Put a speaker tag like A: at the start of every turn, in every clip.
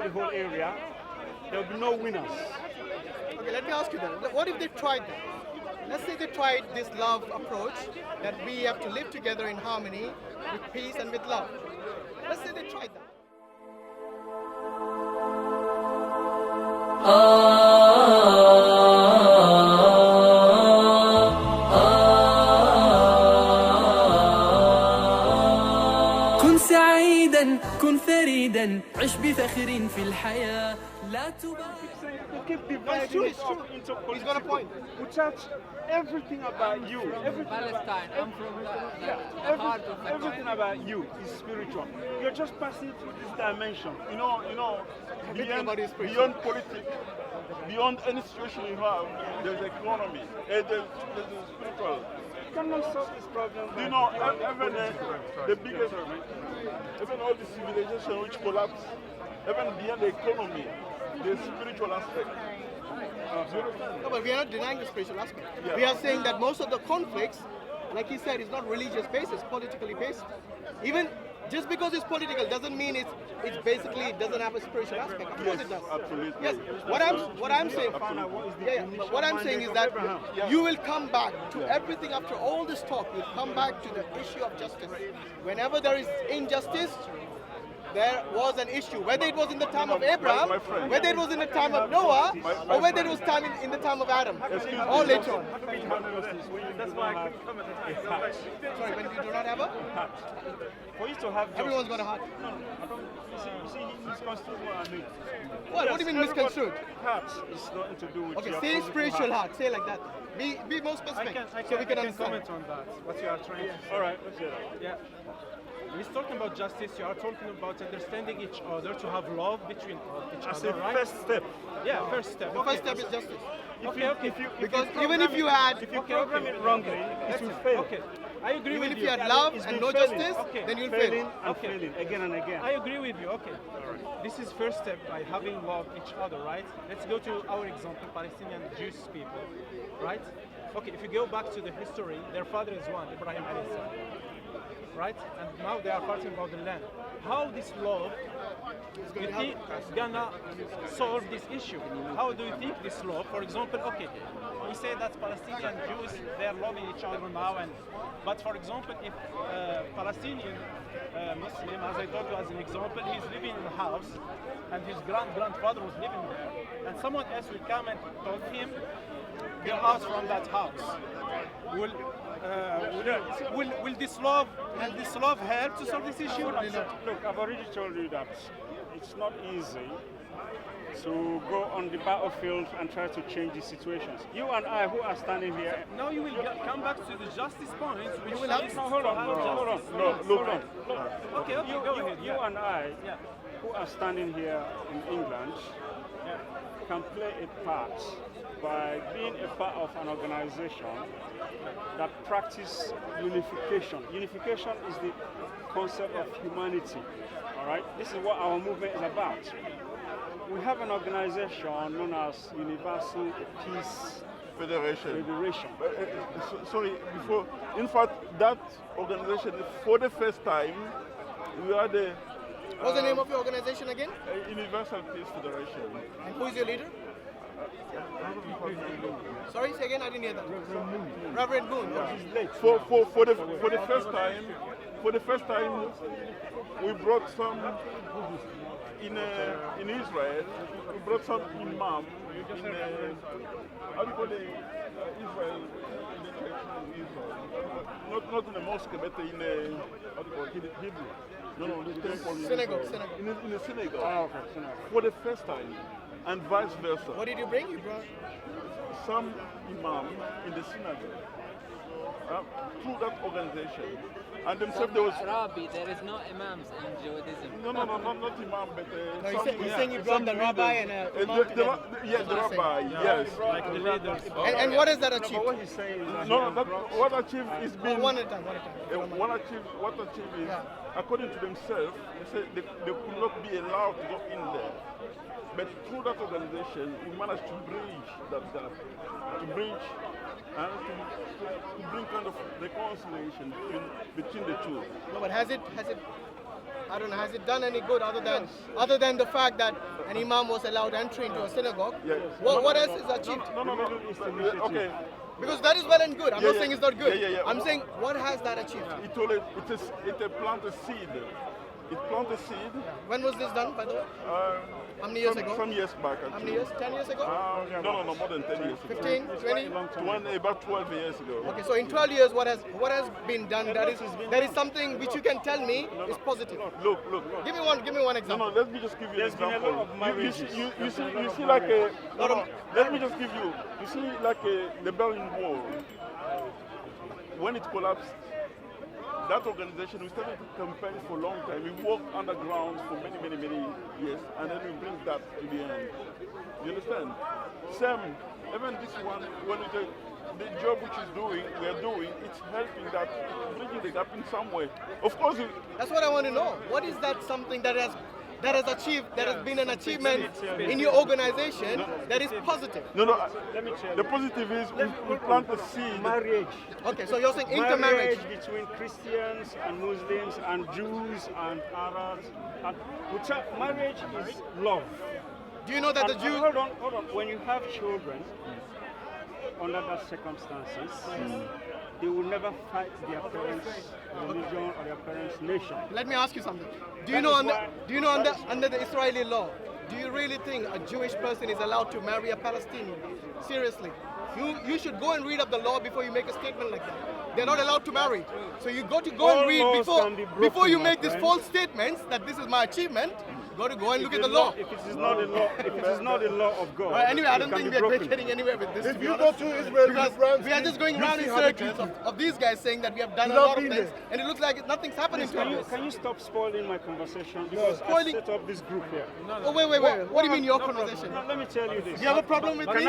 A: the whole area, there will be no winners.
B: Okay, let me ask you then. What if they tried that? Let's say they tried this love approach, that we have to live together in harmony, with peace and with love. Let's say they tried that.
C: كن سعيدا كن فريدا عش بفخر في الحياة لا تبالي.
A: You keep dividing it up into
B: He's got a point.
A: We touch everything about you. Everything
D: Palestine. I'm from
A: everything about you is spiritual. You're just passing through this dimension. Beyond politics, beyond any situation you have, there's economy, there's spiritual. You cannot solve this problem. You know, even the biggest, even all the civilization which collapse, even beyond the economy, the spiritual aspect.
B: No, but we are not denying the spiritual aspect.
A: Yeah.
B: We are saying that most of the conflicts, like he said, is not religious based, it's politically based. Even just because it's political doesn't mean it's basically doesn't have a spiritual aspect. Of course it does.
A: Absolutely.
B: Yes. What I'm saying, but what I'm saying is that you will come back to everything after all this talk. You'll come back to the issue of justice. Whenever there is injustice, there was an issue, whether it was in the time of Abraham, whether it was in the time of Noah, or whether it was in the time of Adam, or later on.
A: That's why I couldn't come at it.
B: Sorry, when you do not have a?
A: For you to have
B: Everyone's got a heart.
A: No, I don't. You see, he misconstrued what I mean.
B: What do you mean misconstrued?
A: Heart is nothing to do with
B: Okay,
A: your
B: say
A: physical
B: spiritual
A: heart.
B: heart, say like that. Be more specific, so we can understand.
E: comment on that, what you are trying to say.
A: All right, let's hear that.
E: Yeah. He's talking about justice, you are talking about understanding each other, to have love between each
A: That's
E: other,
A: the
E: right?
A: first step.
E: Yeah, first step.
B: The first step is justice.
A: Because
B: even if you had,
A: if you program it wrongly, it will fail.
E: Okay, I agree
B: even
E: with
B: if
E: you.
B: you had love
A: It's
B: and
A: been
B: no
A: failing.
B: justice,
E: Okay.
B: then you'll
A: Failing
B: fail.
A: and failing again and again.
E: I agree with you, okay. This is first step by having love each other, right? Let's go to our example, Palestinian Jewish people, right? Okay, if you go back to the history, their father is one, Ibrahim alayhi salam, right? And now they are fighting about the land. How this love you think is gonna solve this issue? How do you think this love, for example, okay, we say that Palestinian Jews, they are loving each other now, but for example, if Palestinian Muslim, as I told you as an example, he's living in a house and his grandfather was living there, and someone else will come and told him, get out from that house. Will this love help to solve this issue?
A: Look, I've already told you that it's not easy to go on the battlefield and try to change the situations. You and I, who are standing here,
E: Now you will come back to the justice point. Which
A: hold on. Look.
E: Okay, go ahead.
A: You and I, who are standing here in England, can play a part by being a part of an organization that practices unification. Unification is the concept of humanity. All right, this is what our movement is about. We have an organization known as Universal Peace Federation.
F: Sorry, before, in fact, that organization, for the first time, we are the...
B: What's the name of your organization again?
F: Universal Peace Federation.
B: And who is your leader? Sorry, say again, I didn't hear that. Reverend Moon. Okay.
F: For the first time, we brought some in Israel. We brought some imam in how do you call it? Israel, in the church in Israel. Not in the mosque, but in how do you call it? Hebrew. No, the temple.
B: Synagogue.
F: In the synagogue. For the first time, and vice versa.
B: What did you bring? You brought
F: some imam in the synagogue through that organization, and themselves there was
D: Rabbi, there is no imams in Judaism.
F: no, not imam, but
B: no, he's saying you brought the rabbi and a imam together.
F: the rabbi, yes.
E: Like the leaders.
B: And what has that achieved?
A: What he's saying is that
F: What achieved is being
B: One at a time.
F: what achieved is, according to themselves, they said they could not be allowed to go in there. But through that organization, we managed to bridge that gap, to bring kind of reconciliation between the two.
B: No, but has it? I don't know. Has it done any good other than the fact that An imam was allowed entry into a synagogue.
F: Yeah.
B: What else is achieved?
F: No. Okay.
B: Because that is well and good. I'm not saying it's not good.
F: Yeah.
B: I'm saying what has that achieved?
F: It plant a seed. It plant a seed.
B: When was this done, by the way? How many years ago?
F: Some years back. Actually.
B: How many years? 10 years ago?
F: No, more than 10 years ago.
B: 15, 20?
F: About 12 years ago.
B: Okay, so in 12 years, what has been done? That is something which you can tell me is positive.
F: Look.
B: Give me one example.
F: No, let me just give you an
A: There's been a
F: example.
A: lot of marriages.
F: You see like a. No, let me just give you. You see like the Berlin Wall. When it collapsed, that organization, we started to campaign for a long time. We worked underground for many years, and then we bring that to the end. You understand? Same, even this one, when the job which we are doing, it's helping that, bridging the gap in some way. Of course,
B: That's what I want to know. What is that something that has achieved, that has been an achievement in your organization that is positive?
F: no.
A: Let me tell you.
F: The positive is we plant a seed.
A: Marriage.
B: Okay, so you're saying intermarriage.
A: Marriage between Christians and Muslims and Jews and Arabs. And marriage is love.
B: Do you know that the
A: And
B: Jews...
A: hold on. When you have children under that circumstances, they will never fight their parents' religion or their parents' nation.
B: Let me ask you something. Do
A: That
B: you know
A: is
B: under the Israeli law, do you really think a Jewish person is allowed to marry a Palestinian? Seriously. You should go and read up the law before you make a statement like that. They're not allowed to marry. So you got to go
A: All
B: and read
A: laws can be broken,
B: before you
A: my
B: make these
A: friend.
B: false statements that this is my achievement. You got to go and look at the
A: If
B: law.
A: it is not a law, if it is not a law of God,
B: Anyway, I
A: it
B: don't
A: can
B: think
A: be
B: we are
A: broken.
B: getting anywhere with this.
G: If
B: to be
G: you
B: honest.
G: go to Israel,
B: Because we are just going around in circles of these guys saying that we have done a
G: Without
B: lot of
G: being
B: things,
G: there.
B: and it looks like nothing's happening to us.
A: Can you stop spoiling my conversation? Because I
B: Spoiling-
A: set up this group here.
B: Oh, wait. What do you mean your conversation?
A: No, let me tell you this.
B: Do you have a problem with me?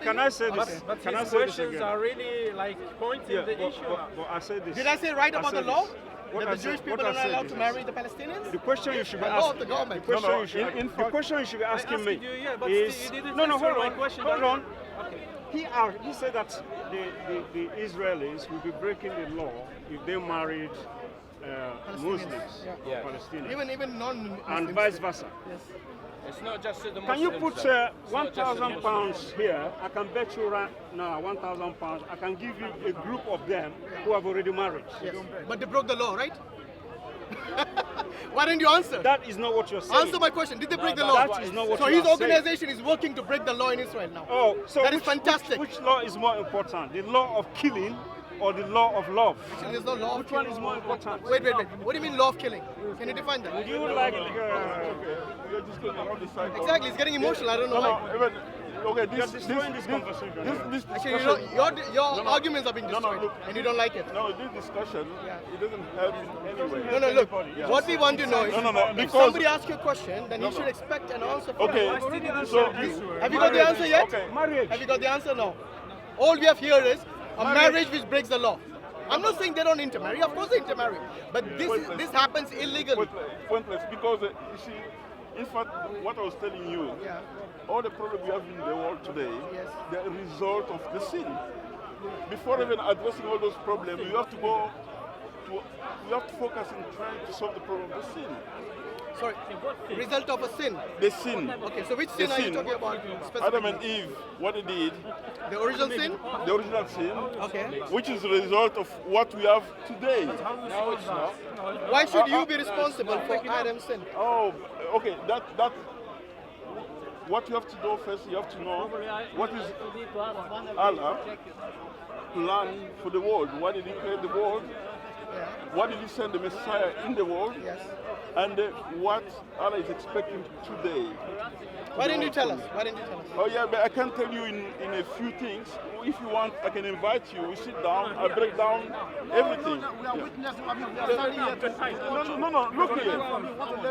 A: Can I say this?
E: But
A: Can I
E: his
A: say this
E: questions
A: again?
E: are really like pointing the issue.
A: But I said this.
B: Did I say right
A: I
B: about the
A: said
B: law?
A: this. What
B: That
A: I
B: the
A: said-
B: Jewish people
A: what I
B: are not
A: said
B: allowed
A: is
B: to
A: this.
B: marry the Palestinians?
A: The question you should be
B: The law
A: asking.
B: of the government.
A: The question
F: No,
A: you should.
F: in
A: The
F: fact-
A: question you should be asking
E: asked
A: me
E: you, yeah, but
A: is
E: you didn't
A: no.
E: answer
A: Hold
E: my
A: on.
E: question
A: Hold on.
E: Okay.
A: He said that the Israelis will be breaking the law if they married Muslims or Palestinians,
B: Even non-Muslims.
A: and vice versa.
B: Yes.
D: It's not just to the
A: Can you
D: Muslims,
A: put
D: though. It's not just to the
A: £1,000 here? I can bet you right now £1,000. I can give you a group of them who have already married.
B: Yes. But they broke the law, right? Why didn't you answer?
A: That is not what you're saying.
B: Answer my question. Did they break the law?
A: that is not what
B: so
A: you
B: his
A: are saying.
B: organization is working to break the law in Israel now.
A: Oh, so
B: That is
A: which-
B: fantastic.
A: Which law is more important? The law of killing or the law of love?
B: Actually, there's no law of
A: Which one
B: killing.
A: is more important?
B: Wait. What do you mean law of killing? Can you define that?
A: Would you like
F: We are just going around the cycle.
B: Exactly, it's getting emotional. I don't know why.
F: Even, okay,
A: You're destroying this conversation.
F: This
B: Actually,
F: discussion.
B: your arguments are being
F: No,
B: destroyed,
F: look.
B: and you don't like it.
F: No, this discussion, it doesn't help in any way.
B: No, look. What we want to know is,
F: No,
B: if
F: because-
B: somebody asks you a question, then you should expect an answer from
F: Okay,
B: you.
F: so
B: Have you got the answer yet?
F: Okay.
A: Marriage.
B: Have you got the answer? No. All we have here is a marriage which breaks the law. I'm not saying they don't intermarry. Of course they intermarry. But this happens illegally.
F: Pointless, because you see, in fact, what I was telling you,
B: Yeah.
F: all the problems we have in the world today,
B: Yes.
F: they're a result of the sin. Before even addressing all those problems, you have to focus on trying to solve the problem of the sin.
B: Sorry. Result of a sin.
F: The sin.
B: Okay, so which sin
F: The
B: are you
F: sin.
B: talking about
F: Adam
B: specifically?
F: and Eve, what they did,
B: The original sin?
F: the original sin,
B: Okay.
F: which is the result of what we have today.
D: No, it's not.
B: Why should you be responsible for Adam's sin?
F: Oh, okay. That. What you have to do first, you have to know what is Allah plan for the world. Why did He create the world?
B: Yeah.
F: Why did He send the Messiah in the world?
B: Yes.
F: And what Allah is expecting today.
B: Why didn't you tell us? Why didn't you tell us?
F: Oh yeah, but I can tell you in a few things. If you want, I can invite you. We sit down. I break down everything.
G: We are witness. I mean, we are standing here to
F: No. Look here.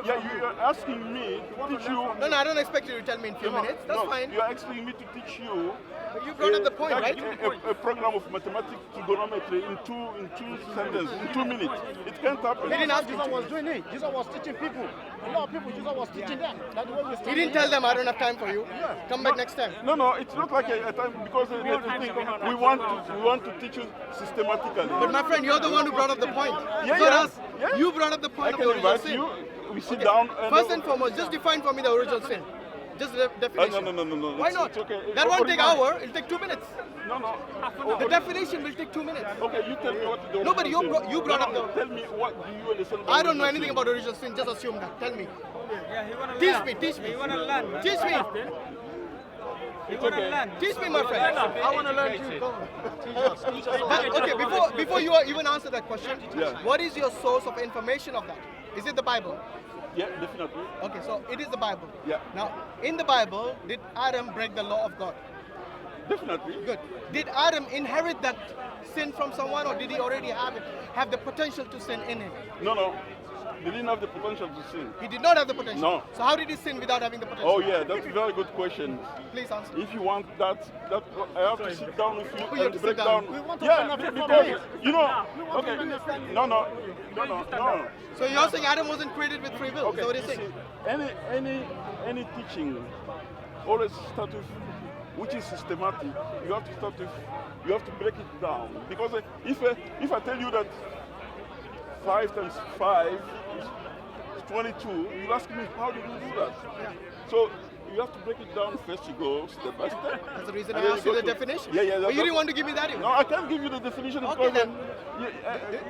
F: Yeah, you are asking me to teach you.
B: No, I don't expect you to tell me in a few minutes. That's
F: no,
B: fine.
F: You are asking me to teach you.
B: But you brought up the point,
F: like
B: right?
F: A program of mathematics trigonometry in two sentences, in 2 minutes. It can't happen.
B: He didn't ask you
G: Jesus
B: to.
G: was doing it. Jesus was teaching people. A lot of people, Jesus was teaching them. That's the way we
B: He didn't tell them I don't have time for you. Come back next time.
F: No, it's not like a time because the thing, we want to teach you systematically.
B: But my friend, you're the one who brought up the point.
F: Yeah,
B: It's not
F: yeah.
B: us.
F: Yeah.
B: You brought up the
F: I
B: point of
F: can
B: the original
F: invite
B: sin.
F: you. We sit
B: Okay.
F: down.
B: First and foremost, just define for me the original sin. Just the definition.
F: No.
B: Why
F: It's-
B: not?
F: it's okay.
B: That won't take
F: Original.
B: hour. It'll take 2 minutes.
F: No.
B: The definition will take 2 minutes.
F: Okay, you tell me what the
B: No, but you
F: original
B: you brought
F: sin.
B: up
F: Tell me what do you understand?
B: I don't know
F: original
B: anything
F: sin?
B: about original sin. Just assume that. Tell me.
E: Yeah, he wanna
B: Teach
E: learn.
B: me. Teach me.
E: He wanna learn, man.
B: Teach me.
E: He wanna learn.
B: Teach me, my friend.
G: I want to learn too. Go on. Teach us.
B: Okay, before you even answer that question,
F: Yeah.
B: what is your source of information of that? Is it the Bible?
F: Yeah, definitely.
B: Okay, so it is the Bible.
F: Yeah.
B: Now, in the Bible, did Adam break the law of God?
F: Definitely.
B: Good. Did Adam inherit that sin from someone, or did he already have the potential to sin in him?
F: No. They didn't have the potential to sin.
B: He did not have the potential.
F: No.
B: So how did he sin without having the potential?
F: Oh yeah, that's a very good question.
B: Please answer.
F: If you want that I have to sit down with you
B: Oh, you have
F: and
B: to
F: break
B: sit down.
F: down.
G: We want to
F: Yeah,
G: benefit from
F: because
G: it.
F: you know.
G: We want to
F: Okay.
G: benefit.
F: No.
B: So you're saying Adam wasn't created with free will?
F: Okay.
B: Is that what
F: You
B: you're saying?
F: see, any teaching always start with which is systematic. You have to start with. You have to break it down because if I tell you that 5 times 5 is 22, you ask me how did you do that?
B: Yeah.
F: So you have to break it down first. You go step by step.
B: That's the reason
F: And
B: I
F: then
B: asked
F: you
B: you
F: go
B: the
F: to-
B: definition.
F: Yeah.
B: But you didn't want to give me that even.
F: No, I can't give you the definition
B: Okay,
F: because
B: then.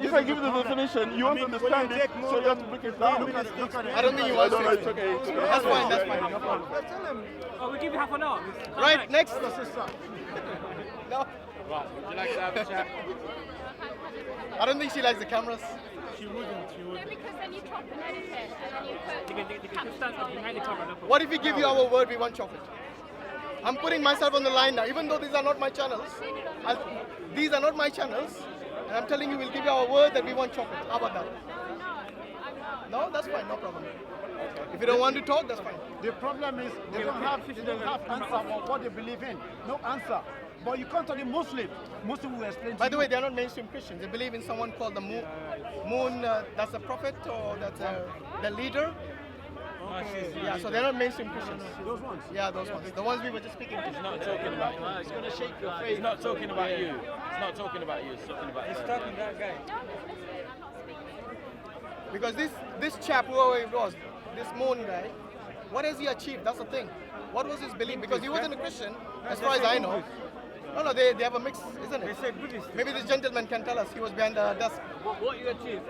F: if I give you the definition, you won't understand it, so you have to break it down.
B: I don't think you
F: I
B: want
F: don't know,
B: to.
F: it's okay. It's okay.
B: That's fine, that's fine. No problem.
E: Oh, we give you half an hour.
B: Right, next. No,
D: Right, would you like to have a chat?
B: I don't think she likes the cameras.
E: She wouldn't.
H: No, because then you chop and edit it, and then you put.
B: What if we give you our word, we won't chop it? I'm putting myself on the line now, even though these are not my channels. These are not my channels, and I'm telling you, we'll give you our word that we won't chop it. How about that? No, that's fine, no problem. If you don't want to talk, that's fine.
G: The problem is they don't have answer on what they believe in. No answer. But you come to the Muslim. Muslim will explain
B: By
G: to
B: the
G: you.
B: way, they're not mainstream Christians. They believe in someone called the moon. That's a prophet, or that's the leader. Yeah, so they're not mainstream Christians.
G: Those ones.
B: Yeah, those ones. The ones we were just speaking to.
D: He's not talking about you. He's going to shake your face. He's not talking about you. He's not talking about you. He's talking about you.
E: Talking that guy.
B: Because this chap, whoever it was, this moon guy, what has he achieved? That's the thing. What was his belief? Because he wasn't a Christian, as far as I know. No, they have a mix, isn't it?
E: They say Buddhist.
B: Maybe this gentleman can tell us. He was behind the desk.
D: What you achieved?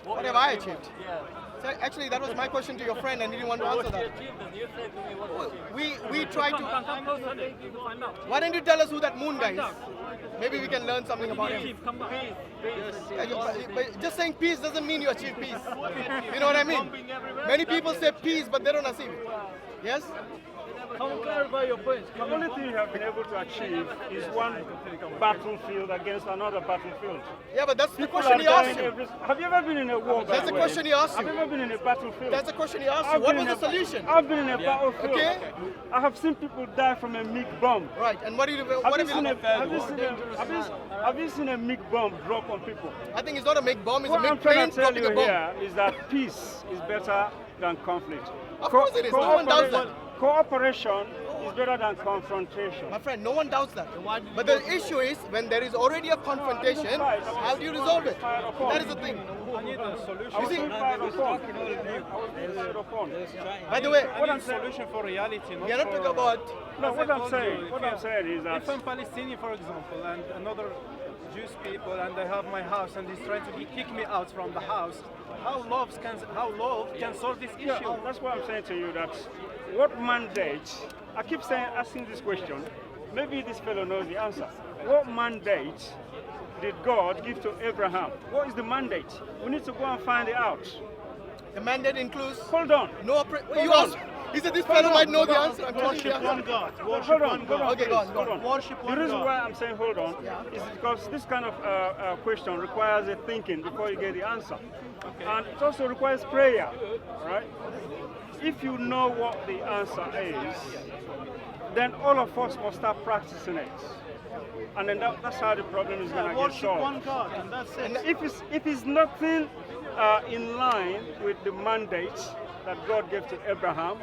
B: What have I achieved?
D: Yeah.
B: So actually, that was my question to your friend, and he didn't want to answer that.
D: You said to me what
B: We try to. Why don't you tell us who that moon guy is? Maybe we can learn something about him. But just saying peace doesn't mean you achieve peace. You know what I mean? Many people say peace, but they don't achieve it. Yes?
A: Clarify your point. The only thing you have been able to achieve is one battlefield against another battlefield.
B: Yeah, but that's the
A: People
B: question
A: are
B: he asked
A: dying
B: you.
A: Have you ever been in a war? by
B: That's the
A: way?
B: question he asked
A: Have you
B: you.
A: ever been in a battlefield?
B: That's the question he asked you. What was the solution?
A: I've been in a battlefield.
B: Okay.
A: I have seen people die from a MiG bomb.
B: Right, and what did you?
A: Have
B: What
A: you
B: have
A: seen
B: you?
A: have you seen a MiG bomb drop on people?
B: I think it's not a MiG bomb. It's
A: What
B: a
A: I'm
B: MiG
A: trying
B: plane
A: to tell
B: dropping
A: you
B: a bomb.
A: here is that peace is better than conflict.
B: Of course it is. No one doubts that.
A: Cooperation is better than confrontation.
B: My friend, no one doubts that. But the issue is when there is already a confrontation, how do you resolve it? That is the thing.
E: I need a solution.
B: You see-
A: By
B: By the way,
E: I need a solution for reality, not
B: we are not
E: for-
B: talking about.
A: No,
E: As
A: what
E: I
A: I'm
E: told
A: saying,
E: you,
A: what
E: if
A: I'm saying is that
E: if I'm Palestinian, for example, and another Jewish people, and they have my house, and they try to kick me out from the house, how love can solve this issue?
A: yeah, that's why I'm saying to you that what mandate, I keep saying, asking this question, maybe this fellow knows the answer. What mandate did God give to Abraham? What is the mandate? We need to go and find it out.
B: The mandate includes
A: Hold on.
B: no. You asked. He said this fellow might know the answer. I'm telling you the answer.
G: God.
A: Hold on, hold on.
B: Okay,
A: please,
B: go on, go
A: hold
B: on.
G: Worship
A: The
G: one
A: reason
G: God.
A: why I'm saying hold on
B: Yeah.
A: is because this kind of question requires a thinking before you get the answer. And it also requires prayer, right? If you know what the answer is, then all of us must start practicing it. And then that's how the problem is going to get
G: Worship one
A: solved.
G: God, and that's it.
A: And if it's nothing in line with the mandate that God gave to Abraham,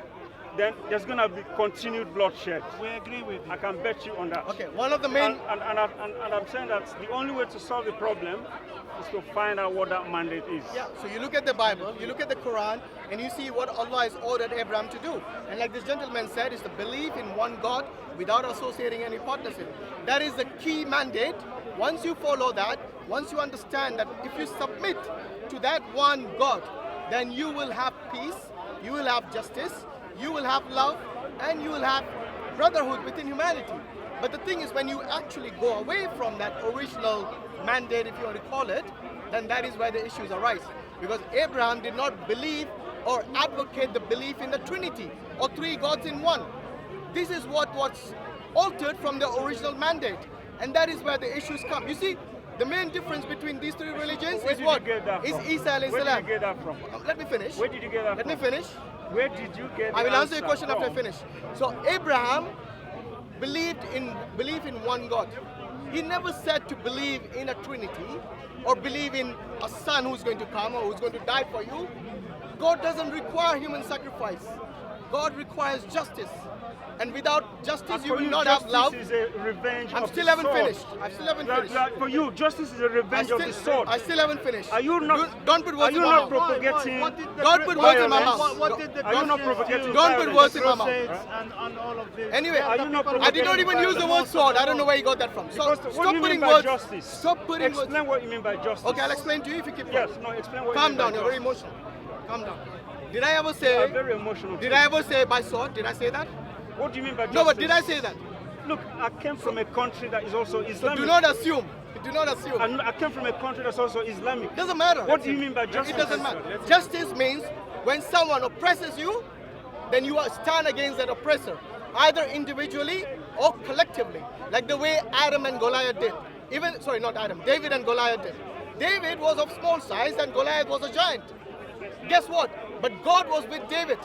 A: then there's going to be continued bloodshed.
G: We agree with you.
A: I can bet you on that.
B: Okay, one of the main.
A: And I'm saying that the only way to solve the problem is to find out what that mandate is.
B: Yeah, so you look at the Bible, you look at the Quran, and you see what Allah has ordered Abraham to do. And like this gentleman said, is the belief in one God without associating any partnership. That is the key mandate. Once you follow that, once you understand that if you submit to that one God, then you will have peace, you will have justice, you will have love, and you will have brotherhood within humanity. But the thing is, when you actually go away from that original mandate, if you want to call it, then that is where the issues arise. Because Abraham did not believe or advocate the belief in the Trinity or three gods in one. This is what was altered from the original mandate. And that is where the issues come. You see, the main difference between these three religions is what? Is Isa alayhi salam.
A: Where did you get that from?
B: Let me finish.
A: Where did you get that
B: Let
A: from?
B: me finish.
A: Where did you get
B: I will answer your question
A: from?
B: after I finish. So Abraham believed in one God. He never said to believe in a Trinity or believe in a son who's going to come or who's going to die for you. God doesn't require human sacrifice. God requires justice. And without justice, you will not have love.
A: Is a revenge
B: I
A: of
B: still
A: the
B: haven't
A: sword.
B: finished. I still haven't finished.
A: For you, justice is a revenge of the sword.
B: I still haven't finished.
A: Are you not?
B: Don't put words
A: Are
B: in
A: you
B: my
A: not
B: mouth.
A: propagating?
B: Don't put words in my
A: violence?
B: mouth.
G: What did the
A: Are you not
G: Christians
A: propagating?
G: do?
B: Don't put words in my
G: Crusades
B: mouth.
G: and all of this.
B: Anyway,
A: Are you not
B: I did not even use the word sword. I don't know where you got that from. So
A: Because what do
B: stop
A: you
B: putting
A: mean by
B: words.
A: justice?
B: Stop putting words.
A: Explain what you mean by justice.
B: Okay, I'll explain to you if you keep
A: Yes,
B: quiet.
A: no, explain what
B: Calm
A: you mean
B: down.
A: by
B: You're very
A: justice.
B: emotional. Calm down. Did I ever
A: You are
B: say?
A: very emotional.
B: Did
A: too.
B: I ever say by sword? Did I say that?
A: What do you mean by justice?
B: No, but did I say that?
A: Look, I came from a country that is also
B: So
A: Islamic.
B: do not assume. Do not assume.
A: I came from a country that's also Islamic.
B: Doesn't matter.
A: What do you mean by justice?
B: It doesn't matter. Justice means when someone oppresses you, then you stand against that oppressor, either individually or collectively, like the way Adam and Goliath did. David and Goliath did. David was of small size and Goliath was a giant. Guess what? But God was with David.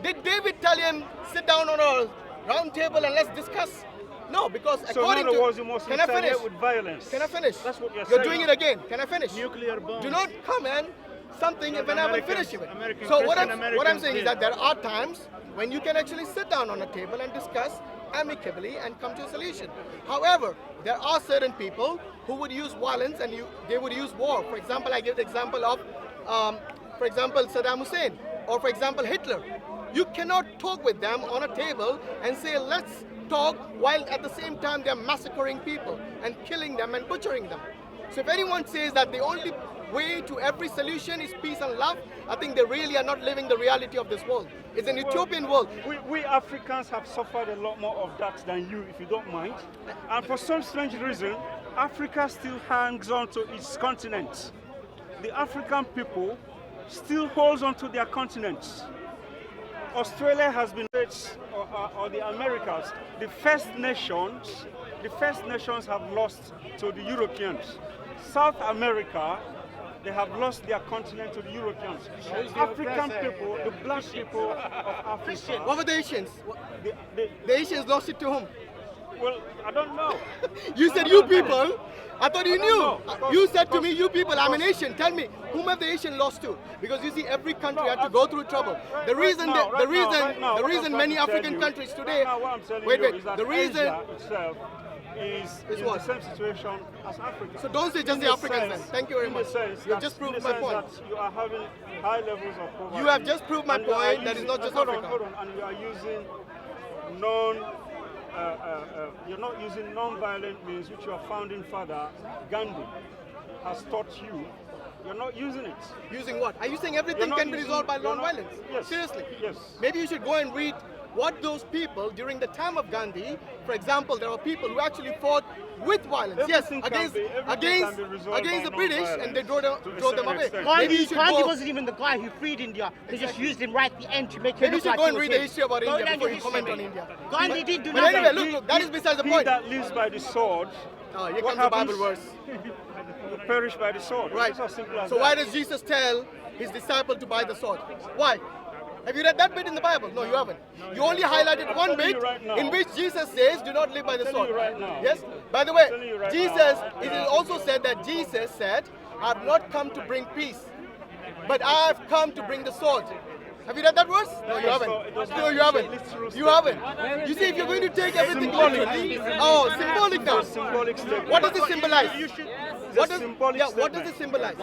B: Did David tell him, sit down on a round table and let's discuss? No, because
A: So
B: according
A: in other
B: to...
A: words, you must
B: Can I finish?
A: retaliate with violence.
B: Can I finish?
A: That's what you're
B: You're
A: saying.
B: doing it again. Can I finish?
G: Nuclear bombs.
B: Do not comment something when I haven't finished it.
G: American
B: So what
G: Christian
B: I'm
G: Americans
B: saying is
G: did.
B: that there are times when you can actually sit down on a table and discuss amicably and come to a solution. However, there are certain people who would use violence and they would use war. For example, I give the example of, Saddam Hussein, or for example, Hitler. You cannot talk with them on a table and say, let's talk, while at the same time they're massacring people and killing them and butchering them. So if anyone says that the only way to every solution is peace and love, I think they really are not living the reality of this world. It's an utopian world.
A: We Africans have suffered a lot more of that than you, if you don't mind. And for some strange reason, Africa still hangs on to its continent. The African people still holds on to their continents. Australia has been, or the Americas, the first nations have lost to the Europeans. South America, they have lost their continent to the Europeans. African people, the black people of Africa.
B: What were the Asians?
A: The,
B: The Asians lost it to whom?
A: well, I don't know.
B: You said you people. I thought you knew.
A: know.
B: You said to me, you people, I'm an Asian. Tell me, whom have the Asian lost to? Because you see, every country had to go through trouble. The reason many African countries today.
A: What I'm telling
B: Wait,
A: you is that
B: the reason.
A: Asia itself is in
B: what?
A: the same situation as Africa.
B: So don't say just
A: In
B: the Africans then.
A: sense-
B: Thank you very
A: in
B: much.
A: the sense
B: You have
A: that-
B: just proved
A: in the
B: my
A: sense
B: point.
A: that you are having high levels of poverty.
B: You have just proved my
A: And you are
B: point that
A: using-
B: it's not just
A: hold
B: Africa.
A: on, and you are using you're not using non-violent means which your founding father, Gandhi, has taught you. You're not using it.
B: Using what? Are you saying everything
A: You're not
B: can be
A: using-
B: resolved by
A: you're not-
B: non-violence?
A: Yes.
B: Seriously?
A: Yes.
B: Maybe you should go and read what those people during the time of Gandhi, for example, there are people who actually fought with violence.
A: Everything
B: yes,
A: can be resolved
B: against
A: by
B: the British,
A: non-violence
B: and they drove
A: to a
B: them
A: certain
B: away.
A: extent.
B: Maybe you should
I: Gandhi
B: go,
I: wasn't even the guy who freed India. They just used him right at the end to make
B: maybe
I: him
B: you
I: look
B: should
I: like
B: go
I: he
B: and
I: was
B: read the
I: him.
B: history about
I: Go
B: India
I: down
B: before
I: your
B: you comment
I: history.
B: on India.
I: Gandhi did do
B: But
I: nothing.
B: anyway, look, that is besides the
A: He
B: point.
A: that lives by the sword,
B: Oh, here
A: what
B: comes the Bible
A: happens?
B: verse.
A: will perish by the sword.
B: Right.
A: It's as simple as
B: So
A: that.
B: why does Jesus tell his disciple to buy the sword? Why? Have you read that bit in the Bible? No, you haven't. You only highlighted one
A: telling you
B: bit
A: right now.
B: in which Jesus says, do not live by the
A: I'm
B: sword.
A: telling you right now.
B: Yes? By the way,
A: telling you right
B: Jesus,
A: now.
B: it is also said that Jesus said, I have not come to bring peace, but I have come to bring the sword. Have you read that verse? No, you haven't. No, you haven't. You haven't. You see, if you're going to take everything literally, oh, symbolic now.
A: Symbolic statement.
B: What does it symbolize? What does,
A: symbolic
B: yeah, what does
A: statement.
B: it symbolize?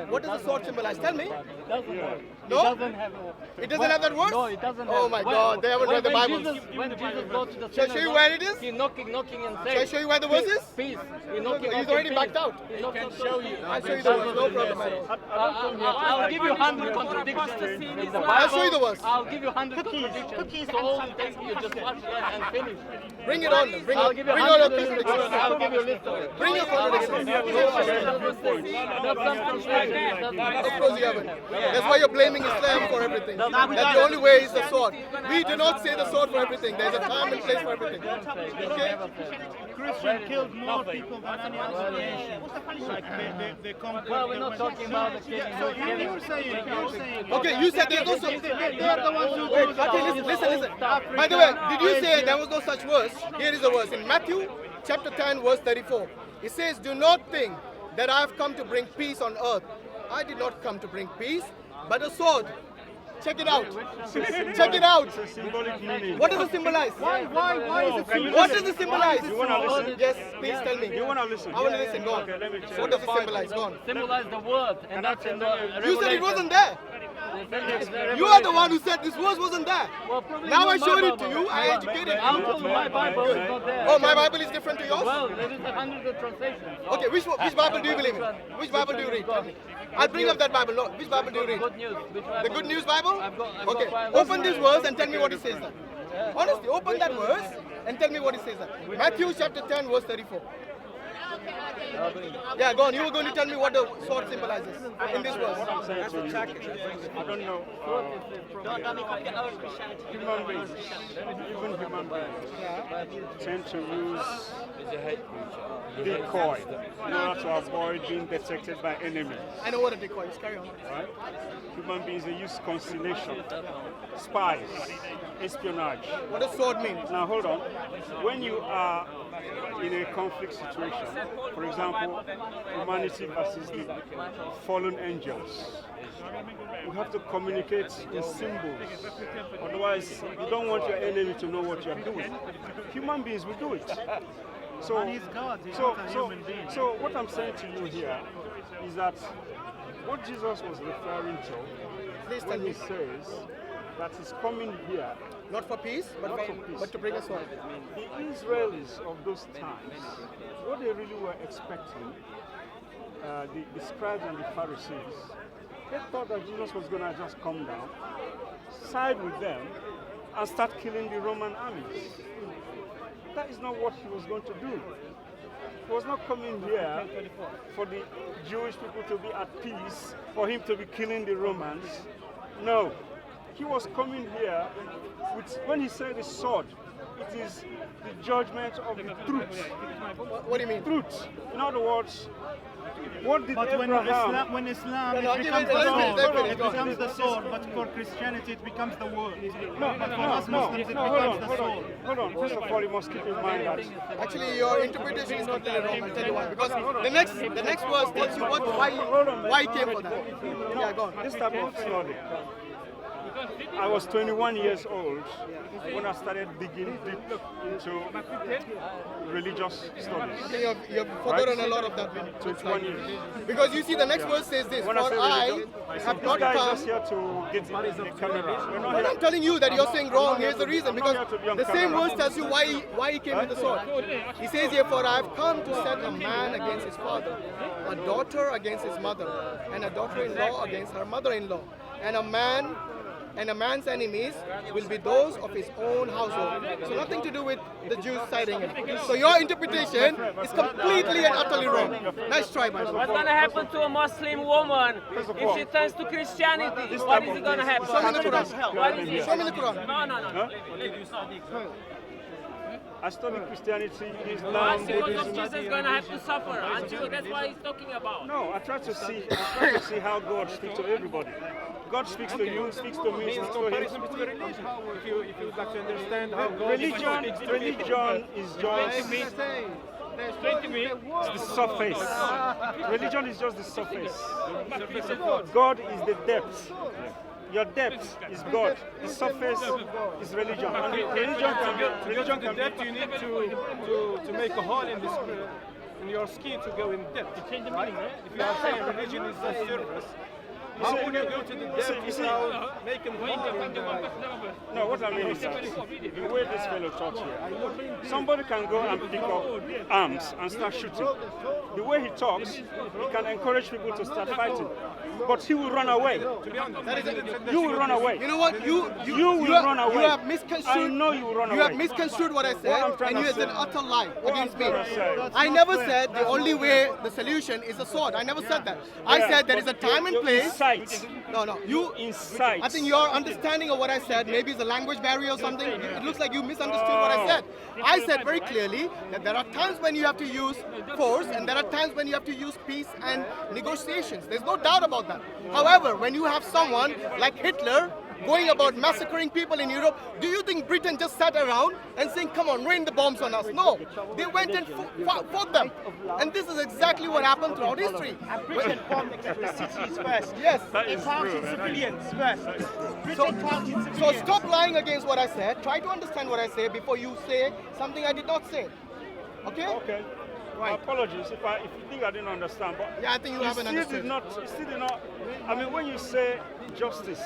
B: What does the sword symbolize? Tell me.
I: It
B: No?
I: doesn't have a...
B: It doesn't have that word?
I: No, it doesn't
B: Oh
I: have...
B: my God, they haven't read the Bible.
I: When Jesus goes to the
B: Shall I show you where it is?
I: He's knocking and
B: Shall I
I: saying,
B: show you where the verse is?
I: peace. He's
B: He's already backed out.
I: He can show you.
B: I'll show you the verse, no problem at all.
I: I'll give you 100 contradictions in the Bible.
B: I'll show you the verse.
I: I'll give you 100 contradictions. So all it takes you just watch that and finish.
B: Bring it on. Bring
I: I'll
B: it.
I: give you
B: Bring all your
I: 100
B: contradictions.
I: I'll give you a list of it.
B: Bring your contradictions. Of course you haven't. That's why you're blaming Islam for everything. That the only way is the sword. We do not say the sword for everything. There's a time and place for everything. Okay?
G: Christian killed more people than any other nation. Like they conquered.
I: Well, we're not talking about the killing.
G: So you're saying.
B: Okay, you said there's no such.
G: They are the ones who
B: Wait, okay, listen. By the way, did you say there was no such verse? Here is the verse in Matthew chapter 10, verse 34. It says, "Do not think that I have come to bring peace on earth. I did not come to bring peace, but a sword." Check it out. Check it out.
A: It's a symbolic meaning.
B: What does it symbolize?
G: Why is it symbolic?
B: What does it symbolize?
A: You want to listen?
B: Yes, please tell me.
A: You want to listen?
B: I want to listen. Go on.
A: Okay, let me check.
B: What does it symbolize? Go on.
I: Symbolize the word, and that's in the
B: You said it wasn't there.
I: Revelation.
B: You are the one who said this verse wasn't there.
I: Well, probably
B: Now I
I: not
B: showed
I: my
B: it to
I: Bible.
B: you. I educated
I: I'll
B: you.
I: tell you my Bible is not there.
B: Oh, my Bible is different to yours?
I: Well, there is 100 translations.
B: Okay, which Bible do you believe in? Which Bible do you read? Tell me. I'll bring up that Bible. No, which Bible do you read?
I: Good news. Which
B: The Good News Bible?
I: I've got
B: Okay,
I: Bible.
B: open this verse and tell me what it says there. Honestly, open that verse and tell me what it says there. Matthew chapter 10, verse 34. Yeah, go on. You were going to tell me what the sword symbolizes in this verse.
A: I don't know. Human beings, even human beings, tend to use decoy in order to avoid being detected by enemies.
B: I know what a decoy is. Carry on.
A: Right? Human beings, they use conciliation, spies, espionage.
B: What does sword mean?
A: Now hold on. When you are in a conflict situation, for example, humanity versus the fallen angels, you have to communicate in symbols. Otherwise, you don't want your enemy to know what you're doing. Human beings will do it. So what I'm saying to you here is that what Jesus was referring to when he says that he's coming here,
B: Not for peace, but to bring a sword.
A: the Israelis of those times, what they really were expecting, the scribes and the Pharisees, they thought that Jesus was going to just come down, side with them, and start killing the Roman armies. That is not what he was going to do. He was not coming here for the Jewish people to be at peace, for him to be killing the Romans. No. He was coming here with, when he said the sword, it is the judgment of the truth.
B: What do you mean?
A: Truth. In other words, what did
G: But
A: Abraham...
G: when Islam
B: No,
G: it
B: give
G: becomes
B: it-
G: the
B: let me
G: sword,
B: finish,
G: it
B: go on.
G: becomes the sword, but for Christianity it becomes the word.
A: No,
G: But for us Muslims it becomes the sword.
A: hold on. First of all, you must keep in mind that
B: Actually, your interpretation is completely wrong. I'll tell you why. Because the next verse tells you why he came for that. Yeah, go on.
A: this type of study, I was 21 years old when I started digging deep into religious studies.
B: You've forgotten a lot of that.
A: 21 years.
B: Because you see, the next verse says this:
A: When
B: "For
A: I say
B: I
A: religion,
B: have
A: this
B: not
A: guy is
B: come."
A: just here to get the camera. We're not
B: But
A: here.
B: I'm telling you that you're saying wrong. Here's the reason.
A: I'm not
B: Because
A: here to be on
B: the same
A: camera.
B: verse tells you why he came with the sword. He says here, "For I have come to set a man against his father, a daughter against his mother, and a daughter-in-law against her mother-in-law, and a man's enemies will be those of his own household." So nothing to do with the Jews siding him. So your interpretation is completely and utterly wrong. Nice try, by the way.
J: What's going to happen to a Muslim woman if she turns to Christianity? What is going to happen?
B: Show me the Quran.
J: What is it?
B: Show me the Quran.
J: No.
A: I study Christianity, Islam,
J: Because
A: Buddhism.
J: Jesus is going to have to suffer. That's what he's talking about.
A: No, I try to see how God speaks to everybody. God speaks to you, speaks to me, speaks to him.
E: If you would like to understand how God
A: Religion is just the surface. Religion is just the surface. God is the depth. Your depth is God. The surface is religion. And religion can be
E: depth you need to make a hole in this and you're scared to go in depth. Right? If you are saying religion is the surface, how would you go to the depth without making
A: No, what I mean is that the way this fellow talks here, somebody can go and pick up arms and start shooting. The way he talks, he can encourage people to start fighting. But he will run away. You will run away.
B: You know what? You
A: will run away.
B: You have misconstrued.
A: I know you will run away.
B: You have misconstrued what I said, and you have an utter lie against me. I never said the only way, the solution is a sword. I never said that. I said there is a time and place. No, you incite. I think your understanding of what I said maybe is a language barrier or something. It looks like you misunderstood what I said. I said very clearly that there are times when you have to use force, and there are times when you have to use peace and negotiations. There's no doubt about that. However, when you have someone like Hitler going about massacring people in Europe, do you think Britain just sat around and saying, come on, rain the bombs on us? No, they went and fought them. And this is exactly what happened throughout history.
I: And Britain bombed cities first.
B: Yes.
I: It targeted civilians first. Britain targeted civilians.
B: So stop lying against what I said. Try to understand what I say before you say something I did not say. Okay?
A: Okay. Right. Apologies if you think I didn't understand, but
B: yeah, I think you haven't understood.
A: You still did not. I mean, when you say justice,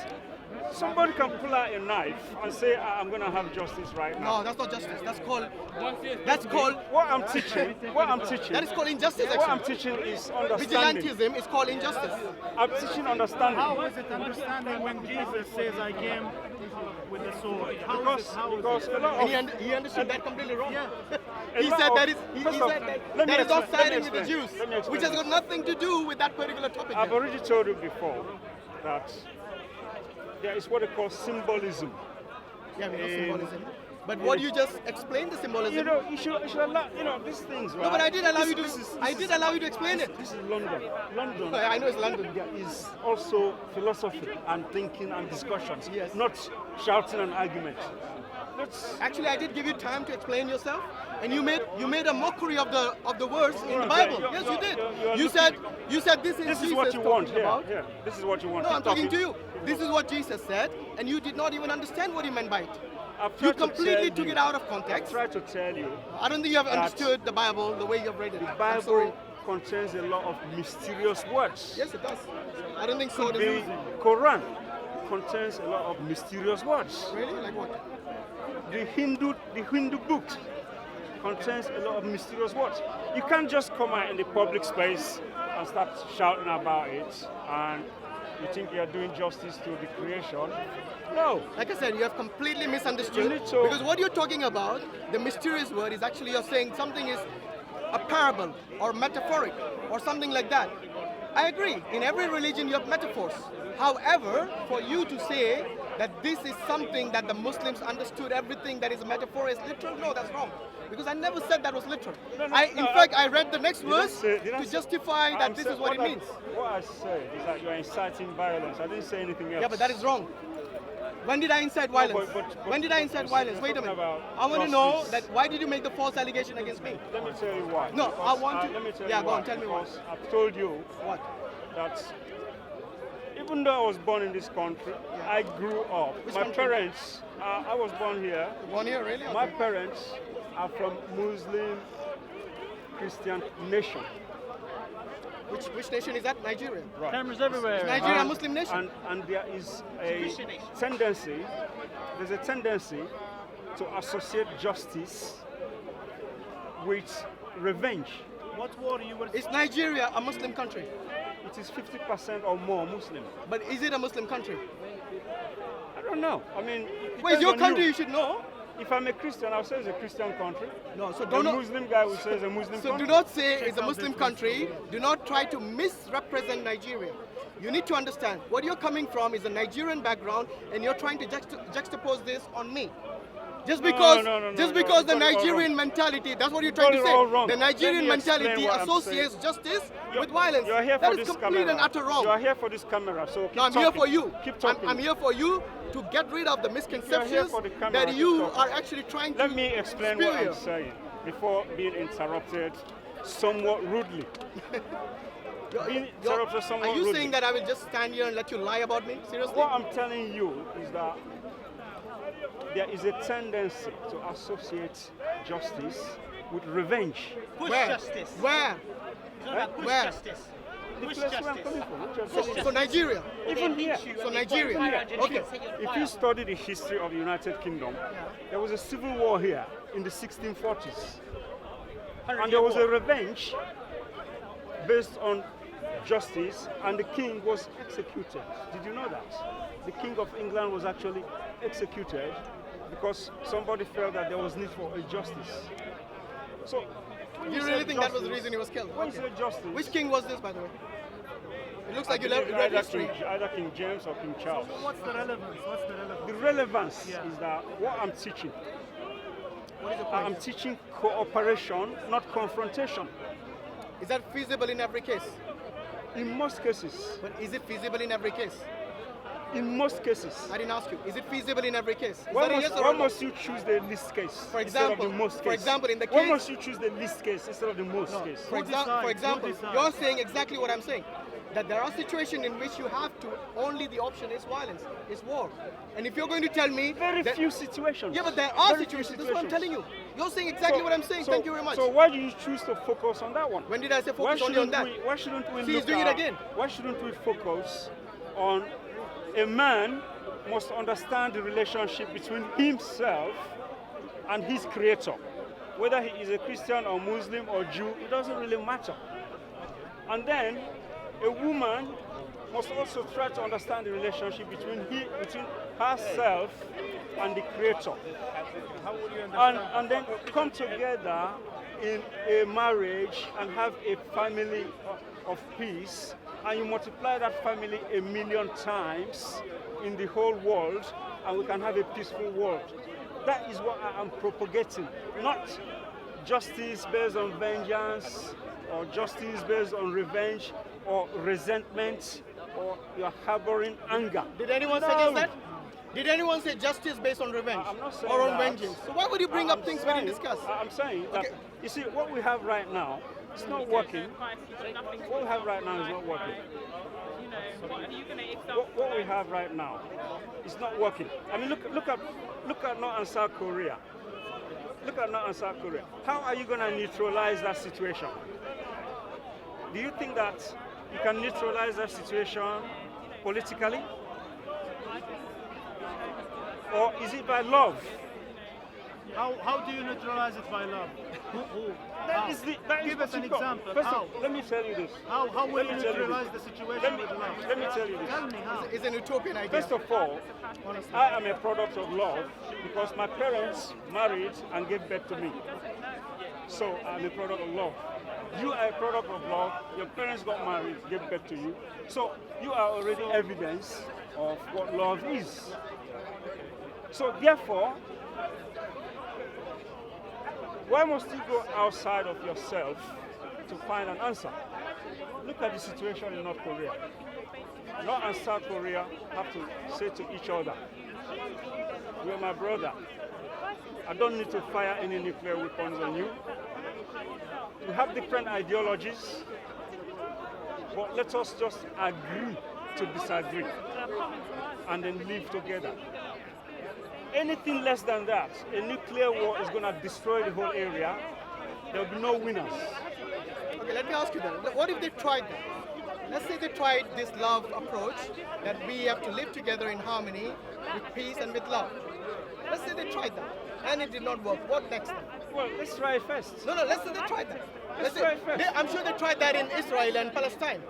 A: somebody can pull out a knife and say, I'm going to have justice right now.
B: No, that's not justice. That's called
A: what I'm teaching.
B: That is called injustice. Actually.
A: What I'm teaching is understanding.
B: Vigilantism is called injustice.
A: I'm teaching understanding.
G: How is it understanding when Jesus says, I came with the sword?
A: Because a lot of,
B: he understood that completely wrong.
G: Yeah.
B: He said that is not siding with the Jews, which has got nothing to do with that particular topic.
A: I've already told you before that there is what they call symbolism.
B: Yeah, we know symbolism. But what you just explained the symbolism.
A: You know, you should allow, these things, right?
B: No, but I did allow you to explain it.
A: This is London. London.
B: I know it's London.
A: There is also philosophy and thinking and discussions,
B: yes.
A: Not shouting and argument.
B: Actually, I did give you time to explain yourself, and you made a mockery of the words in the Bible. Yes, you did. You said this is
A: what you want. Yeah. This is what you want.
B: No, I'm talking to you. This is what Jesus said, and you did not even understand what he meant by it. You completely took it out of context.
A: I tried to tell you.
B: I don't think you have understood the Bible the way you've read it.
A: The Bible contains a lot of mysterious words.
B: Yes, it does. I don't think so.
A: The Quran contains a lot of mysterious words.
B: Really? Like what?
A: The Hindu book contains a lot of mysterious words. You can't just come out in the public space and start shouting about it and you think you're doing justice to the creation. No.
B: Like I said, you have completely misunderstood. Because what you're talking about, the mysterious word, is actually you're saying something is a parable or metaphoric or something like that. I agree. In every religion you have metaphors. However, for you to say that this is something that the Muslims understood everything that is a metaphor is literal, no, that's wrong. Because I never said that was literal. In fact, I read the next verse to justify that this is what it means.
A: What I said is that you're inciting violence. I didn't say anything else.
B: Yeah, but that is wrong. When did I incite violence? When did I incite violence? Wait a minute. I want to know that why did you make the false allegation against me?
A: Let me tell you why.
B: No, I want to.
A: Let me tell you
B: yeah,
A: why.
B: Go on, tell me why.
A: I've told you
B: what?
A: That even though I was born in this country, I grew up. My parents, I was born here.
B: Born here, really? Okay.
A: My parents are from Muslim Christian nation.
B: Which nation is that? Nigeria.
A: Right.
D: Cameras everywhere.
B: Is Nigeria a Muslim nation?
A: And there is a tendency. There's a tendency to associate justice with revenge.
G: What war you were?
B: Is Nigeria a Muslim country?
A: It is 50% or more Muslim.
B: But is it a Muslim country?
A: I don't know. I mean,
B: well, it's your country, you should know.
A: If I'm a Christian, I'll say it's a Christian country.
B: No, so
A: don't. The Muslim guy will say it's a Muslim country.
B: So do not say it's a Muslim country. Do not try to misrepresent Nigeria. You need to understand what you're coming from is a Nigerian background, and you're trying to juxtapose this on me. Just because the Nigerian mentality, that's what you're trying to say. The Nigerian mentality associates justice with violence.
A: You're here for
B: that is complete and utter wrong.
A: You are here for this camera, so keep
B: no, I'm
A: talking.
B: here for you.
A: Keep talking.
B: I'm here for you to get rid of the misconceptions that you are actually trying to.
A: Let me explain what I'm saying before being interrupted somewhat rudely.
B: Are you saying that I will just stand here and let you lie about me? Seriously?
A: What I'm telling you is that there is a tendency to associate justice with revenge.
I: Push
B: Where?
I: justice.
B: Where?
I: It's not about push
B: Where?
I: justice.
A: The
I: Push
A: place where I'm
I: justice.
A: coming from, which is
B: So Nigeria.
A: even here.
B: So Nigeria. Okay.
A: If you study the history of the United Kingdom, there was a civil war here in the 1640s. And there was a revenge based on justice, and the king was executed. Did you know that? The King of England was actually executed because somebody felt that there was need for a justice. So,
B: Do you really think that was the reason he was killed?
A: When you say justice,
B: Which king was this, by the way? It looks like you
A: I believe
B: read history.
A: either King James or King Charles.
G: What's the relevance? What's the relevance?
A: The relevance is that what I'm teaching, I'm teaching cooperation, not confrontation.
B: Is that feasible in every case?
A: In most cases.
B: But is it feasible in every case?
A: In most cases.
B: I didn't ask you. Is it feasible in every case? Is
A: Why
B: that a
A: must,
B: yes or
A: why
B: a no?
A: must you choose the least case
B: For
A: instead
B: example,
A: of the most case?
B: for example, in the
A: Why
B: case-
A: must you choose the least case instead of the most case?
B: For example, you're saying exactly what I'm saying. That there are situations in which you have to, only the option is violence, is war. And if you're going to tell me...
A: Very few situations.
B: Yeah, but there are
A: Very few
B: situations. That's what I'm telling you. You're saying exactly
A: So-
B: what I'm saying.
A: so-
B: Thank you very much.
A: So why do you choose to focus on that one?
B: When did I say
A: Why
B: focus only on
A: shouldn't
B: that?
A: why shouldn't we
B: See, he's
A: look
B: doing it
A: at-
B: again.
A: Why shouldn't we focus on a man must understand the relationship between himself and his creator. Whether he is a Christian or Muslim or Jew, it doesn't really matter. And then a woman must also try to understand the relationship between herself and the creator. And then come together in a marriage and have a family of peace, and you multiply that family 1,000,000 times in the whole world, and we can have a peaceful world. That is what I am propagating, not justice based on vengeance, or justice based on revenge, or resentment, or you're harboring anger.
B: Did anyone suggest that? Did anyone say justice based on revenge
A: I'm not saying
B: or on
A: that.
B: vengeance? So why would you bring up things we didn't discuss?
A: I'm saying that, you see, what we have right now, it's not working. What we have right now is not working. What we have right now is not working. I mean, look at North and South Korea. Look at North and South Korea. How are you going to neutralize that situation? Do you think that you can neutralize that situation politically? Or is it by love?
G: How do you neutralize it by love?
A: Give
G: us an example.
A: First
G: How?
A: of all, let me tell you this.
G: How will you
A: Let me tell
G: neutralize
A: this.
G: the situation with love?
A: Let me tell you this.
G: Tell me how.
B: It's an utopian idea.
A: First of all, I am a product of love because my parents married and gave birth to me. So I'm a product of love. You are a product of love. Your parents got married, gave birth to you. So you are already evidence of what love is. So therefore, why must you go outside of yourself to find an answer? Look at the situation in North Korea. North and South Korea have to say to each other, "You are my brother. I don't need to fire any nuclear weapons on you. We have different ideologies, but let us just agree to disagree and then live together." Anything less than that, a nuclear war is going to destroy the whole area. There will be no winners.
B: Okay, let me ask you then. What if they tried that? Let's say they tried this love approach, that we have to live together in harmony, with peace and with love. Let's say they tried that, and it did not work. What next then?
A: Well, let's try it first.
B: No, let's say they tried that.
A: Let's try it first.
B: I'm sure they tried that in Israel and Palestine.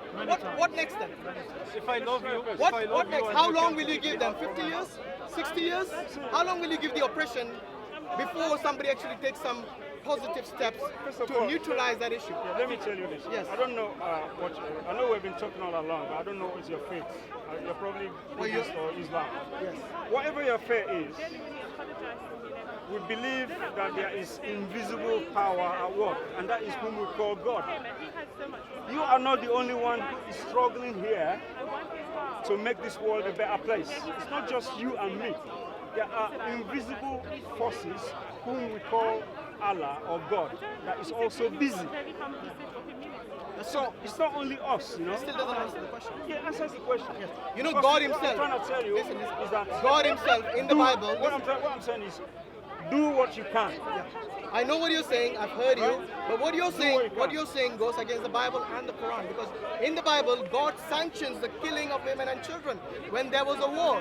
B: What next then?
E: If I love you,
B: What next? How long will you give them? 50 years? 60 years? How long will you give the oppression before somebody actually takes some positive steps to neutralize that issue?
A: Yeah, let me tell you this.
B: Yes.
A: I don't know I know we've been talking all along, but I don't know what's your faith. You're probably Buddhist or Islam.
B: Yes.
A: Whatever your faith is, we believe that there is invisible power at work, and that is whom we call God. You are not the only one who is struggling here to make this world a better place. It's not just you and me. There are invisible forces whom we call Allah or God that is also busy. So it's not only us, you know.
B: Still doesn't answer the question.
A: Yeah, answers the question.
B: Yes. You know,
A: Because
B: God
A: what
B: himself.
A: I'm trying to tell you
B: Listen,
A: is that
B: God himself in the Bible.
A: What I'm saying is, Do what you can.
B: Yeah. I know what you're saying. I've heard you. But what you're saying goes against the Bible and the Quran, because in the Bible, God sanctions the killing of women and children when there was a war.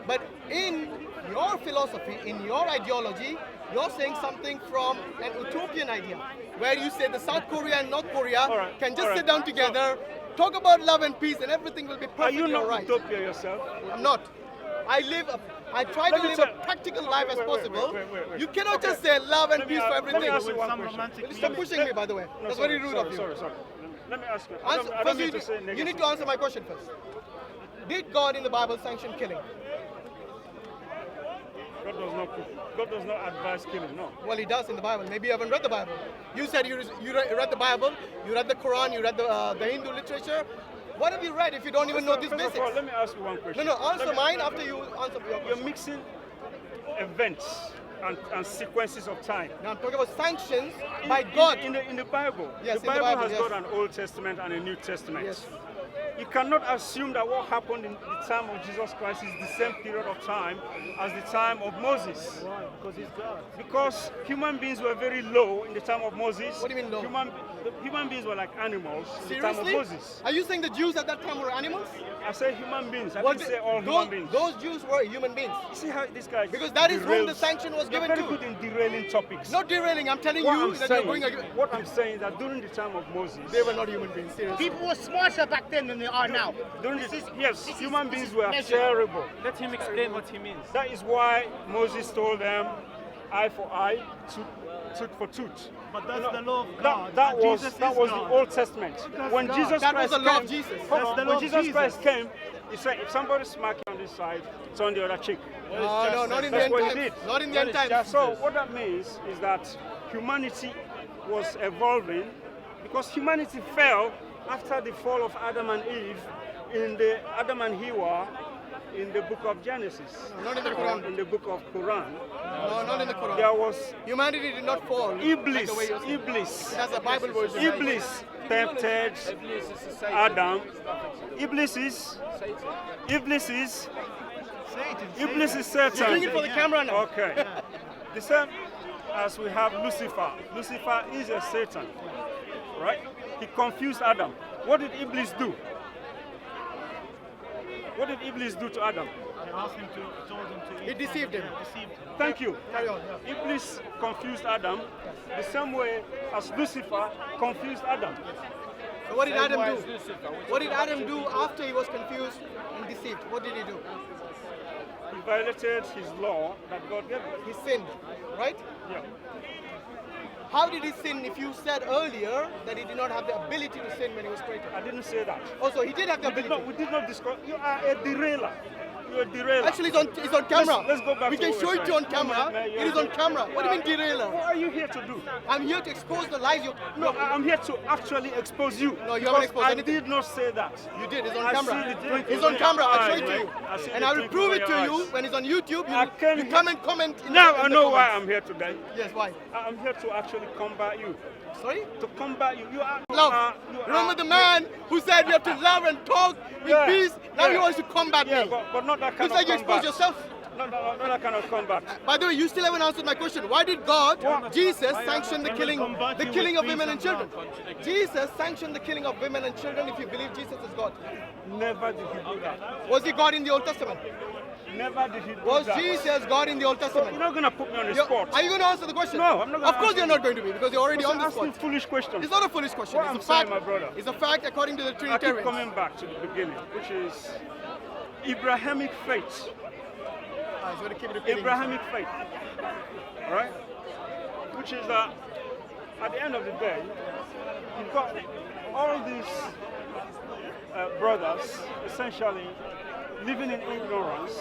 B: But in your philosophy, in your ideology, you're saying something from an utopian idea, where you say the South Korea and North Korea can just sit down together, talk about love and peace, and everything will be perfect.
A: Are you not
B: right.
A: utopia yourself?
B: I'm not. I try to live a practical life as possible. You cannot just say love and peace for everything.
A: Let me ask you one question.
B: Stop pushing me, by the way. That's very rude of you.
A: Sorry. Let me ask you.
B: You need to answer my question first. Did God in the Bible sanction killing?
A: God does not advise killing, no.
B: Well, he does in the Bible. Maybe you haven't read the Bible. You said you read the Bible, you read the Quran, you read the Hindu literature. What have you read if you don't even know these basics?
A: All, let me ask you one question.
B: No, answer mine after you answer your question.
A: You're mixing events and sequences of time.
B: Now I'm talking about sanctions by God.
A: In the Bible.
B: Yes,
A: the Bible has got an Old Testament and a New Testament.
B: Yes.
A: You cannot assume that what happened in the time of Jesus Christ is the same period of time as the time of Moses.
E: Why? Because he's God.
A: Because human beings were very low in the time of Moses.
B: What do you mean low?
A: Human beings were like animals in
B: Seriously?
A: the time of Moses.
B: Are you saying the Jews at that time were animals?
A: I say human beings. I didn't say all human beings.
B: Those Jews were human beings.
A: You see how this guy
B: Because that is whom the sanction was
A: You're
B: given
A: very
B: to.
A: good in derailing topics.
B: Not derailing. I'm telling you that you're going against.
A: What I'm saying is that during the time of Moses,
B: they were not human beings. Seriously.
I: People were smarter back then than they are now.
A: Yes, human beings were shareable.
E: Let him explain what he means.
A: That is why Moses told them, eye for eye, tooth for tooth.
G: But that's the law of God.
A: That was the Old Testament. When Jesus
B: that
A: Christ
B: was the law
A: came,
B: of Jesus.
A: When Jesus Christ came, he said, if somebody smack you on this side, turn the other cheek.
B: No, not in the
A: That's
B: end
A: what he
B: times.
A: did.
B: Not in the end times.
A: So what that means is that humanity was evolving because humanity fell after the fall of Adam and Eve in the Adam and Hawa in the book of Genesis.
B: No, not in the Quran.
A: In the book of Quran.
B: No, not in the Quran.
A: There was
B: humanity did not fall.
A: Iblis.
B: Like
A: Iblis.
B: That's a Bible version.
A: Iblis tempted Adam. Iblis is Satan.
B: You're doing it for the camera now.
A: Okay. The same as we have Lucifer. Lucifer is a Satan, right? He confused Adam. What did Iblis do? What did Iblis do to Adam?
G: He asked him to, told him to eat.
B: He deceived him.
A: Thank you.
B: Carry on.
A: Iblis confused Adam the same way as Lucifer confused Adam.
B: So what did Adam do? What did Adam do after he was confused and deceived? What did he do?
A: He violated his law that God gave him.
B: He sinned, right?
A: Yeah.
B: How did he sin if you said earlier that he did not have the ability to sin when he was created?
A: I didn't say that.
B: Oh, so he did have the ability.
A: We did not discuss. You are a derailer. You're a derailer.
B: Actually, it's on camera.
A: Let's go back
B: we
A: to
B: can
A: what
B: show
A: we're
B: it to you on
A: saying.
B: camera. It is on camera. What do you mean derailer?
A: What are you here to do?
B: I'm here to expose the lies you.
A: No, I'm here to actually expose you.
B: No, you haven't exposed anything.
A: I did not say that.
B: You did. It's on
A: I
B: camera.
A: see the twinkle
B: It's on
A: in
B: camera.
A: your
B: I'll show
A: eyes,
B: it to you.
A: I see
B: And
A: the
B: I will
A: twinkle
B: prove
A: in
B: it to
A: your
B: you
A: eyes.
B: when it's on YouTube.
A: Can
B: You come and comment.
A: Now I
B: in the
A: know why
B: comments.
A: I'm here today.
B: Yes, why?
A: I'm here to actually combat you.
B: Sorry?
A: To combat you. You are
B: Love. Remember the man who said we have to love and talk in peace? Now he wants to combat me.
A: But not that kind
B: It's like
A: of
B: you expose
A: combat.
B: yourself.
A: Not that kind of combat.
B: By the way, you still haven't answered my question. Why did God, Jesus, sanction the killing of women and children? Jesus sanctioned the killing of women and children if you believe Jesus is God.
A: Never did he do that.
B: Was he God in the Old Testament?
A: Never did he do
B: Was
A: that.
B: Jesus God in the Old Testament?
A: You're not going to put me on the spot.
B: Are you going to answer the question?
A: No, I'm not going to
B: Of course you're not going to be because you're already on the spot.
A: Foolish questions.
B: It's not a foolish question.
A: What
B: It's
A: I'm
B: a
A: saying,
B: fact.
A: my brother.
B: It's a fact according to the
A: I keep
B: Trinitarians.
A: coming back to the beginning, which is Abrahamic faith.
B: He's going to keep repeating.
A: Abrahamic faith. Alright? Which is that at the end of the day, you've got all these brothers essentially living in ignorance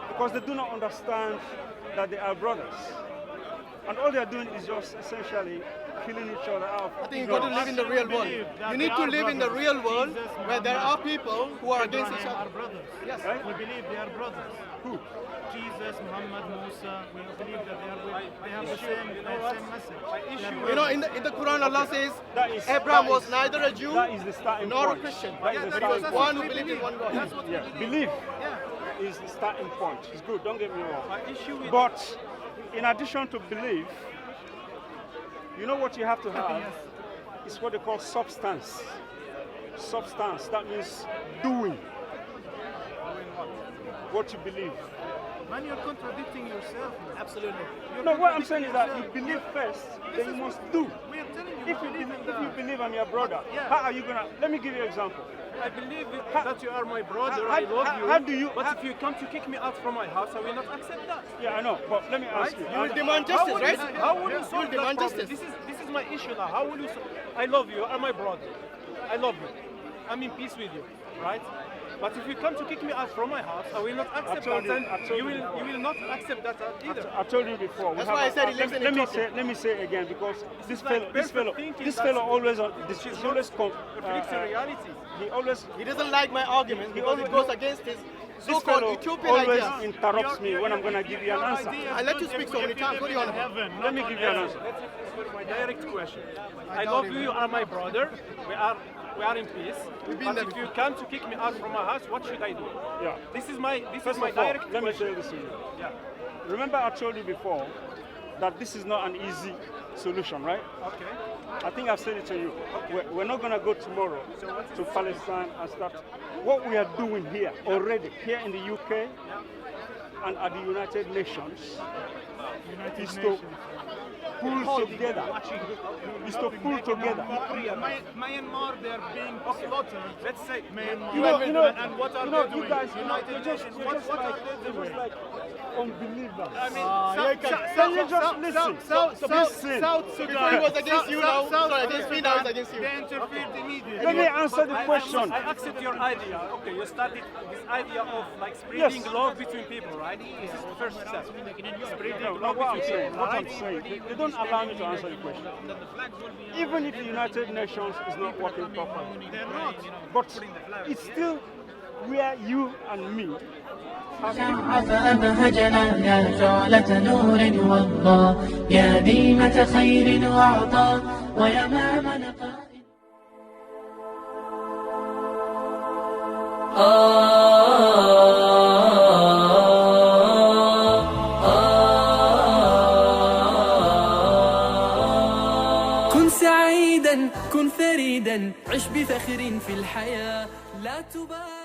A: because they do not understand that they are brothers. And all they are doing is just essentially killing each other out.
B: I think you've got to live in the real world. You need to live in the real world where there are people who are against each other.
G: Brothers.
B: Yes.
G: Right? We believe they are brothers.
A: Who?
G: Jesus, Muhammad, Musa, we believe that they have the same message.
B: You know, in the Quran, Allah says
A: That
B: Abraham
A: is-
B: was neither a Jew
A: that is the starting
B: nor a
A: point.
B: Christian.
A: That is the
B: But he was
A: starting
B: one
A: point.
B: who believed in one God.
G: That's what we believe.
A: Belief
G: Yeah.
A: is the starting point. It's good, don't get me wrong.
G: My issue with
A: But in addition to belief, you know what you have to have? It's what they call substance. Substance, that means doing what you believe.
E: Man, you're contradicting yourself. Man.
B: Absolutely.
A: No, what I'm saying is that you believe first, then you must do.
E: We're telling you,
A: If you believe I'm your brother, how are you gonna? Let me give you an example.
E: I believe that you are my brother. I love you.
A: How do you?
E: But if you come to kick me out from my house, I will not accept that.
A: Yeah, I know. But let me ask you.
B: You will demand justice, right?
E: How will you solve
B: demand
E: that problem?
B: justice.
E: This is my issue now. How will you? I love you. You are my brother. I love you. I'm in peace with you, right? But if you come to kick me out from my house, I will not accept that. And you will not accept that either.
A: I told you before.
B: That's why I said
A: let me say it again, because this fellow always
E: reflects reality.
B: He doesn't like my argument because it goes against his so-called Ethiopian
A: always
B: ideas.
A: interrupts me when I'm going to give you an answer.
B: I let you speak so many times. What do you want?
A: Let me give you an answer.
E: Let's answer my direct question. I love you. You are my brother. We are in peace. But if you come to kick me out from my house, what should I do?
A: Yeah.
E: This is my direct question.
A: Let me say this to you.
E: Yeah.
A: Remember, I told you before that this is not an easy solution, right?
E: Okay.
A: I think I've said it to you. Okay. We're not going to go tomorrow to Palestine and start. What we are doing here already, here in the UK and at the United Nations, is to pull together.
E: Myanmar, they are being slaughtered. Let's say Myanmar.
A: And
E: what are they doing?
A: You guys,
E: United Nations. What are they doing?
A: Like unbelievers.
E: I mean,
A: can you just listen?
E: South Sudan.
B: Before it was against you now. Sorry, against me now. It's against you.
E: They interfered immediately.
A: Let me answer the question.
E: I accept your idea. Okay, you started this idea of like spreading love between people, right? This is the first step. Spreading love between people.
A: What I'm saying, they don't allow me to answer the question. Even if the United Nations is not working properly, but it's still where you and me
C: فأبهجنا يا شعلة نور وضاء يا ديمة خير وعطاء ويمام نقاء كن سعيدا كن فريدا عش بفخر في الحياة لا تبالي